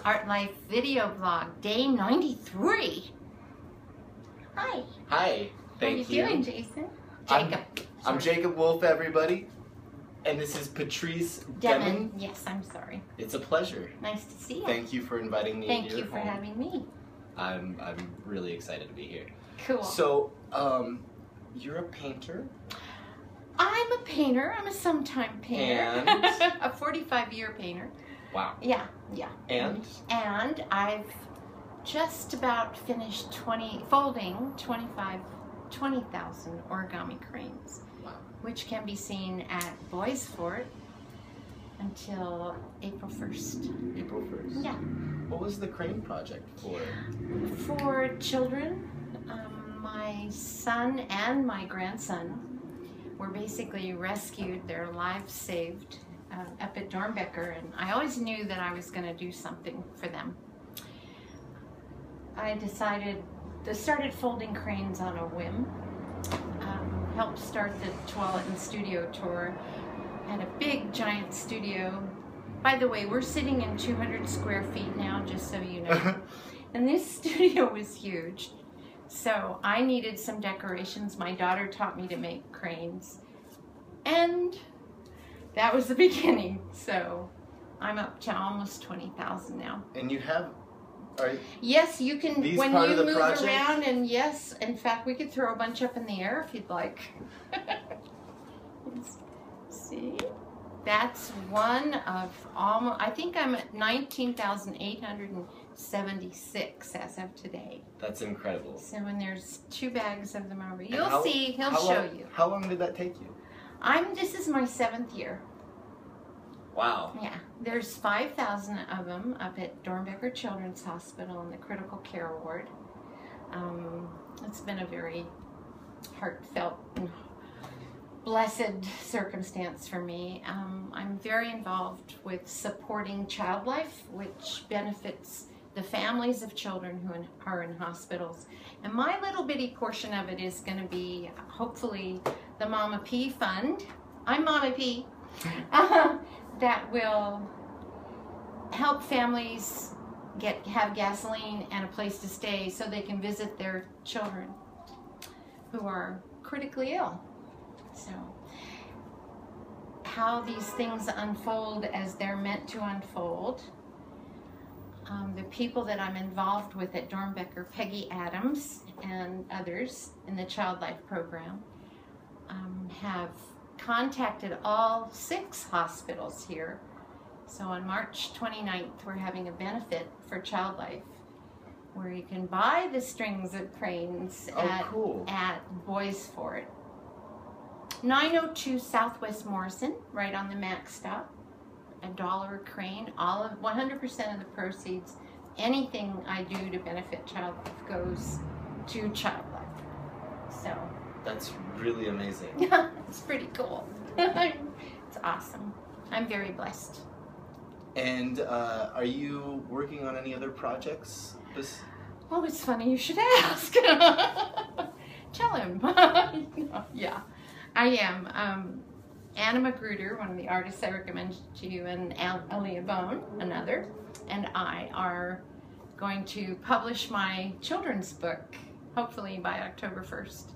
Art Life video blog, day 93. Hi. Hi. Thank you. How are you doing, Jason? Jacob. I'm Jacob Wolf, everybody. And this is Patrice Demmon. Yes, I'm sorry. It's a pleasure. Nice to see you. Thank you for inviting me. Thank you for having me. I'm really excited to be here. Cool. So, you're a painter? I'm a painter. I'm a sometime painter. And? A 45-year painter. Wow. Yeah. And I've just about finished folding 20,000 origami cranes. Wow. Which can be seen at Boys Fort until April 1st. April 1st? Yeah. What was the crane project for? For children. My son and my grandson were basically rescued, their lives saved up at Dornbecker, and I always knew that I was going to do something for them. I started folding cranes on a whim. Helped start the Tualatin studio tour. Had a big giant studio. By the way, we're sitting in 200 square feet now, just so you know. And this studio was huge. So I needed some decorations. My daughter taught me to make cranes. And that was the beginning. So I'm up to almost 20,000 now. And you have... Yes, you can, when you move project? around, and yes, in fact, we could throw a bunch up in the air if you'd like. See? That's one of almost, I think I'm at 19,876 as of today. That's incredible. So when there's 2 bags of them over, you'll see, he'll show you. How long did that take you? This is my 7th year. Wow. Yeah, there's 5,000 of them up at Dornbecker Children's Hospital in the critical care ward. It's been a very heartfelt and blessed circumstance for me. I'm very involved with supporting child life, which benefits the families of children who are in hospitals. And my little bitty portion of it is going to be, hopefully, the Mama P Fund. I'm Mama P. That will help families have gasoline and a place to stay so they can visit their children who are critically ill. So how these things unfold as they're meant to unfold. The people that I'm involved with at Dornbecker, Peggy Adams and others in the Child Life program, have contacted all 6 hospitals here. So on March 29th, we're having a benefit for Child Life where you can buy the strings of cranes at Boys Fort. 902 Southwest Morrison, right on the Mac stop. $1 a crane. 100% of the proceeds, anything I do to benefit Child Life goes to Child Life. So that's really amazing. Yeah, it's pretty cool. It's awesome. I'm very blessed. And are you working on any other projects? Oh, it's funny you should ask. Tell him. Yeah, I am. Anna Magruder, one of the artists I recommended to you, and Elia Bone, another, and I are going to publish my children's book, hopefully by October 1st.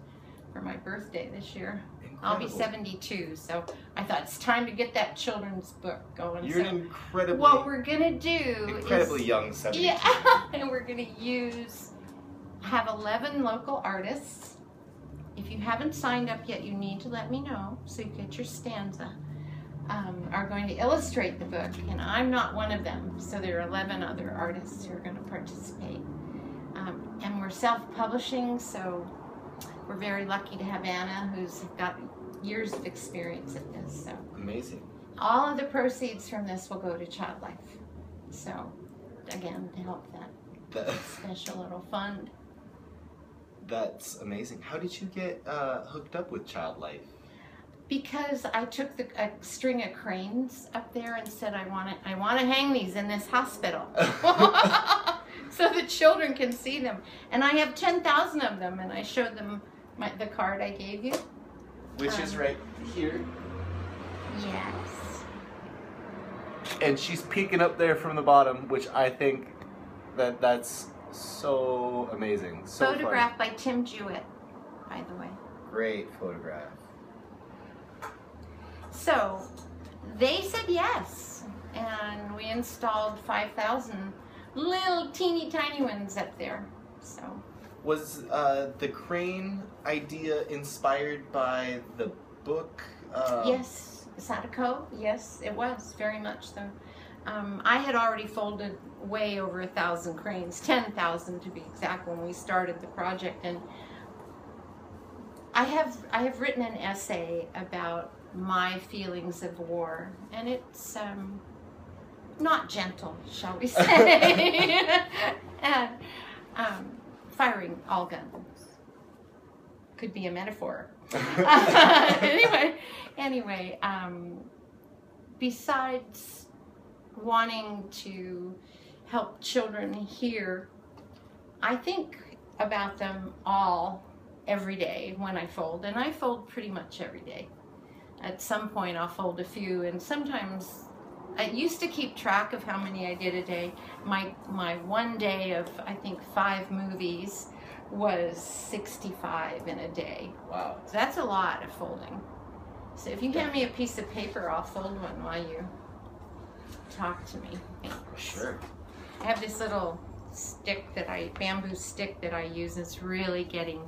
For my birthday this year. Incredible. I'll be 72, so I thought it's time to get that children's book going. You're an incredibly... What we're going to do incredibly young 72. Yeah, and we're going to have 11 local artists. If you haven't signed up yet, you need to let me know so you get your stanza. Are going to illustrate the book, and I'm not one of them, so there are 11 other artists who are going to participate. And we're self-publishing, so we're very lucky to have Anna, who's got years of experience at this. So amazing. All of the proceeds from this will go to Child Life. So, again, to help that special little fund. That's amazing. How did you get hooked up with Child Life? Because I took a string of cranes up there and said, I want to hang these in this hospital. So the children can see them. And I have 10,000 of them, and I showed them the card I gave you. Which is right here. Yes. and she's peeking up there from the bottom, which I think that's so amazing. So Photographed by Tim Jewett, by the way. Great photograph. So they said yes, and we installed 5,000 little teeny tiny ones up there. So was the crane idea inspired by the book? Yes, Sadako. Yes, it was very much so. I had already folded way over 1,000 cranes, 10,000 to be exact, when we started the project, and I have written an essay about my feelings of war, and it's not gentle, shall we say, and firing all guns could be a metaphor. Anyway, besides wanting to help children hear, I think about them all every day when I fold, and I fold pretty much every day. At some point I'll fold a few, and sometimes I used to keep track of how many I did a day. My one day of, I think, 5 movies was 65 in a day. Wow. So that's a lot of folding. So if you hand me a piece of paper, I'll fold one while you talk to me. Thanks. Sure. I have this little stick bamboo stick that I use. It's really getting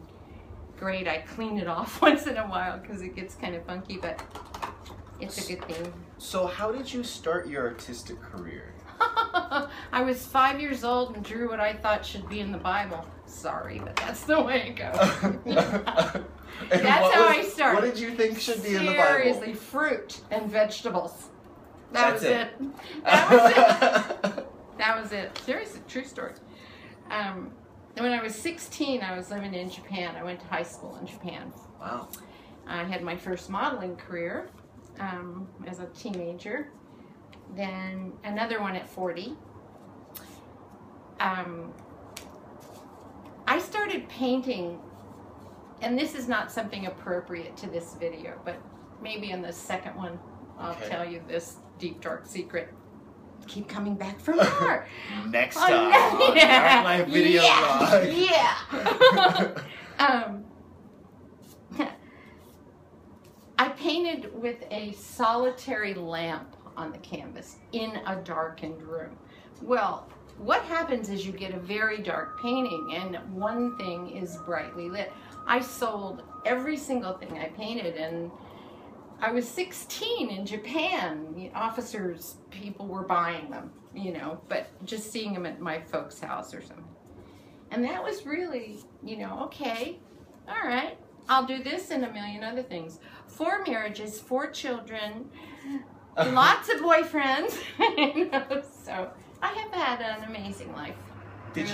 great. I clean it off once in a while because it gets kind of funky, but it's a good thing. So how did you start your artistic career? I was 5 years old and drew what I thought should be in the Bible. Sorry, but that's the way it goes. That's how I started. What did you think should be in the Bible? Seriously, fruit and vegetables. That was it. That was it. Seriously, true story. When I was 16, I was living in Japan. I went to high school in Japan. Wow. I had my first modeling career as a teenager. Then another one at 40. I started painting, and this is not something appropriate to this video, but maybe in the second one I'll tell you this deep, dark secret. Keep coming back for more. Next time on Dark Life Video Vlog. Yeah. I painted with a solitary lamp on the canvas in a darkened room. Well, what happens is you get a very dark painting and one thing is brightly lit. I sold every single thing I painted, and I was 16 in Japan. Officers, people were buying them, you know, but just seeing them at my folks' house or something. And that was really, you know, okay, all right, I'll do this and a million other things. 4 marriages, 4 children, lots of boyfriends, you know, so I have had an amazing life. Did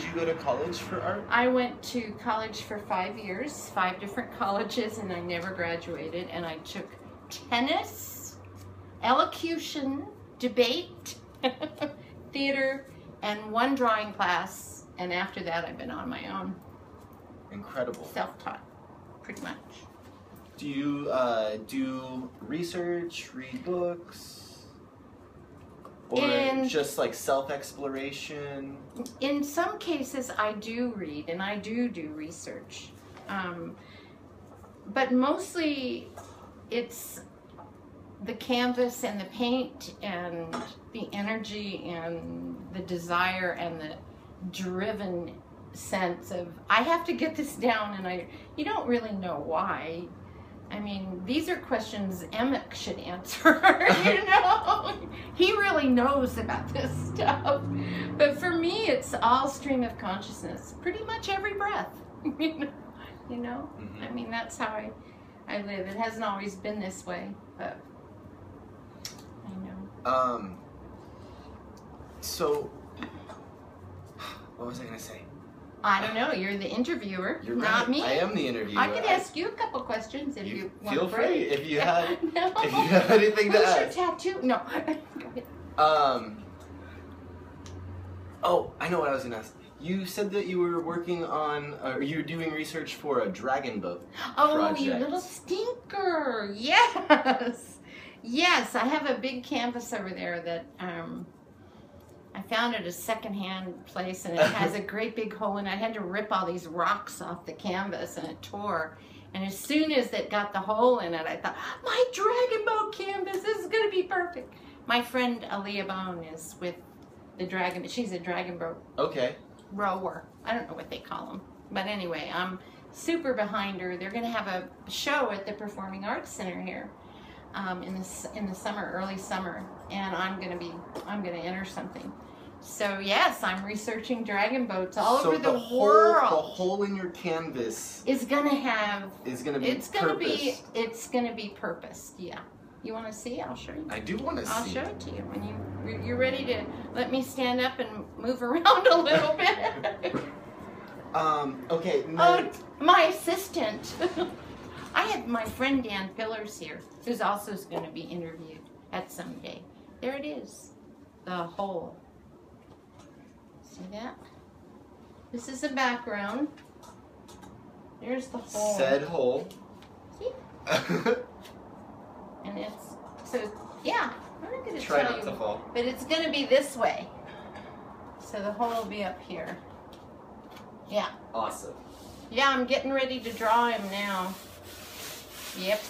you go to college for art? I went to college for 5 years, 5 different colleges, and I never graduated. And I took tennis, elocution, debate, theater, and 1 drawing class. And after that, I've been on my own. Incredible. Self-taught, pretty much. Do you do research, read books? Or just like self-exploration? In some cases I do read and I do research. But mostly it's the canvas and the paint and the energy and the desire and the driven sense of, I have to get this down, and you don't really know why. I mean, these are questions Emmett should answer, you know? He really knows about this stuff. But for me, it's all stream of consciousness, pretty much every breath, you know? Mm-hmm. I mean, that's how I live. It hasn't always been this way, but I know. So, what was I going to say? I don't know. You're the interviewer, You're not right. me. I am the interviewer. I could ask you a couple questions if you want feel to free break. if you have No. if you have anything to Where's ask. your tattoo? No. Go ahead. Oh, I know what I was gonna ask. You said that you were working on, or you were doing research for a dragon boat Oh, project. you little stinker! Yes. Yes, I have a big canvas over there that I found at a secondhand place, and it has a great big hole in it. I had to rip all these rocks off the canvas, and it tore. And as soon as it got the hole in it, I thought, my dragon boat canvas, this is going to be perfect. My friend Aaliyah Bone is with the dragon. She's a dragon boat rower. I don't know what they call them. But anyway, I'm super behind her. They're going to have a show at the Performing Arts Center here in the summer, early summer, and I'm going to enter something. So yes, I'm researching dragon boats all over the world. The hole in your canvas is going to have. It's going to be purposed. Yeah. You want to see? I'll show you. I do want to see. I'll show it to you when you're ready to let me stand up and move around a little bit. Okay. Oh, my assistant. I have my friend Dan Pillars here, who's also going to be interviewed at some day. There it is, the hole. See that? This is the background. There's the hole. Said hole. See? And it's, so, yeah, I'm not going to try tell not you, to fall. but it's going to be this way. So the hole will be up here. Yeah. Awesome. Yeah, I'm getting ready to draw him now. Yep.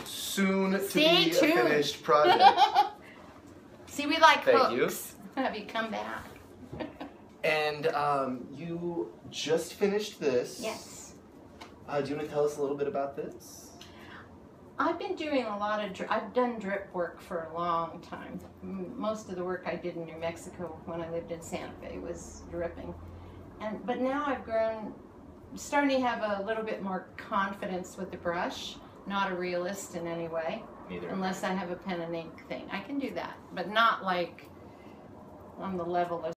Soon to Stay be tuned. a finished project. See, we like Thank hooks. Have you come back? And you just finished this. Yes. Do you want to tell us a little bit about this? I've been doing a lot of, I've done drip work for a long time. Most of the work I did in New Mexico when I lived in Santa Fe was dripping. But now I've grown, starting to have a little bit more confidence with the brush. Not a realist in any way. Neither. Unless I have a pen and ink thing. I can do that, but not like on the level of